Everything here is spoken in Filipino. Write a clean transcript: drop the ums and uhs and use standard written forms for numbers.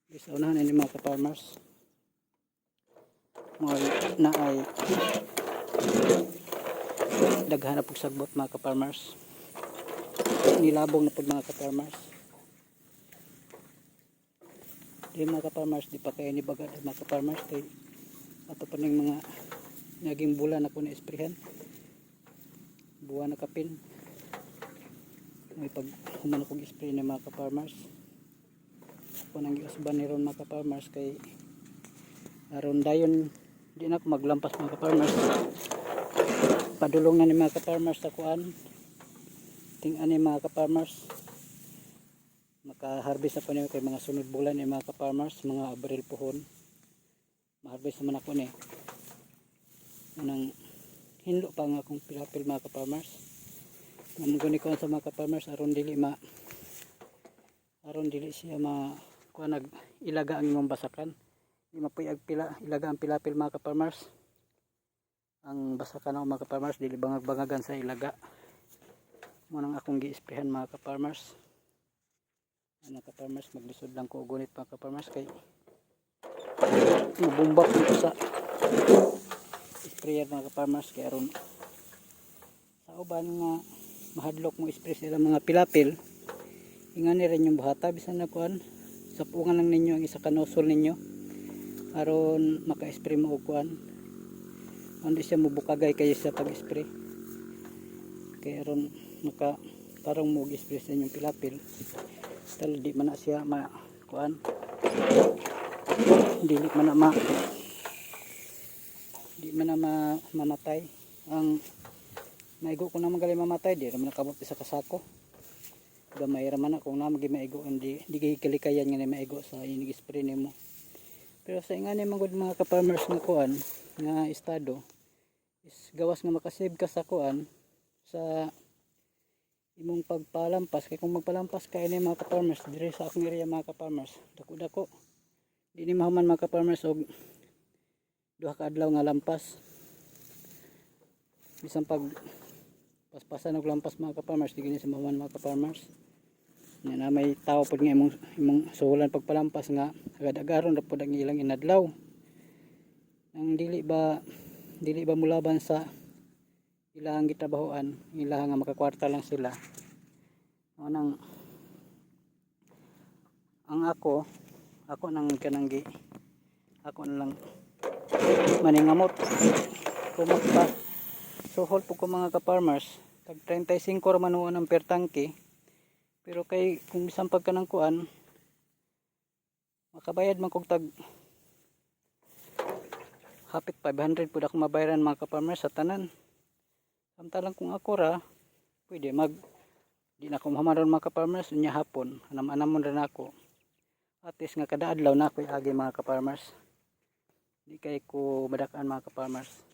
Sa unahan ini mga ka-farmers. Mga na ay daghan na pag sagbot mga ka-farmers. Nilabong na pag mga ka-farmers. Di mga ka-farmers, di pa kaya ni bagad mga ka-farmers kay ato pa ng mga naging bulan ako na esprehan. Buwan na kapin. May pag human akong spray ni mga ka-farmers. Ako nang giusban ni ron mga ka-farmers kay aron dayon di na ako maglampas mga ka-farmers. Padulong na ni mga ka-farmers sa kuan. Ting ani mga ka-farmers. Maka-harvest ako niyo kay mga sunod bulan ni mga ka-farmers, mga Abril puhon. Ma-harvest naman ako ni. Nang hinlo pa nga akong pilapil mga ka-farmers. Guni ko sa mga ka-farmers aron dili siya kuan nag ilaga ang imong basakan. Di mapuyag ilaga ang pilapil mga ka-farmers. Ang basakan ng mga ka-farmers dili bangag-bangagan sa ilaga. Mo nang akong gi-sprayhan mga ka-farmers. Mga ka-farmers maglisod lang ko gunit mga ka-farmers kay mabumba ko sa sprayer mga ka-farmers kay aron sa uban nga mahadlok mo spray sila mga pilapil. Ingani rin yung buhata bisan na kuan sapungan lang ninyo ang isa ka nozzle ninyo aron maka-spray mo og kuan. Hindi siya mubukagay kayo sa pag-spray. Kaya aron tarong mo og-spray sa inyong pilapil. Tal di man na siya kuan. Dili man na mamatay. Ang maigo ko naman gali mamatay di naman nakabot sa kasako. Gamay ra man kung na magi maigo hindi kalikayan nga ni maigo sa inig spray nimo. Pero sa ingani magud mga ka-farmers nga kuan nga estado is gawas nga makasave ka sa kuan sa imong pagpalampas kay kung magpalampas ka ini mga ka-farmers dire sa akong area mga ka-farmers dako di ni mahuman mga ka-farmers og duha ka adlaw nga lampas bisan pag paspasan og lampas mga ka-farmers di gini sa mahuman mga ka-farmers na may tao pod nga imong suhulan pagpalampas nga agad-agaron ra pod ang ilang inadlaw nang dili ba mulaban sa ilang gitrabahoan ilang nga makakwarta lang sila nang ang ako nang kananggi ako na lang maningamot kumot pa suhol po ko mga ka-farmers tag 35 ra man ang per tangke pero kay kung bisan pagka ng kuan makabayad man kog tag hapit 500 pud ako mabayaran mga ka-farmers sa tanan. Samtalang kung ako ra pwede di na ako mahamaron mga ka-farmers unya hapon anam-anamon rin ako at least nga kada adlaw na ako agi mga ka-farmers di kay ko madakaan mga ka-farmers.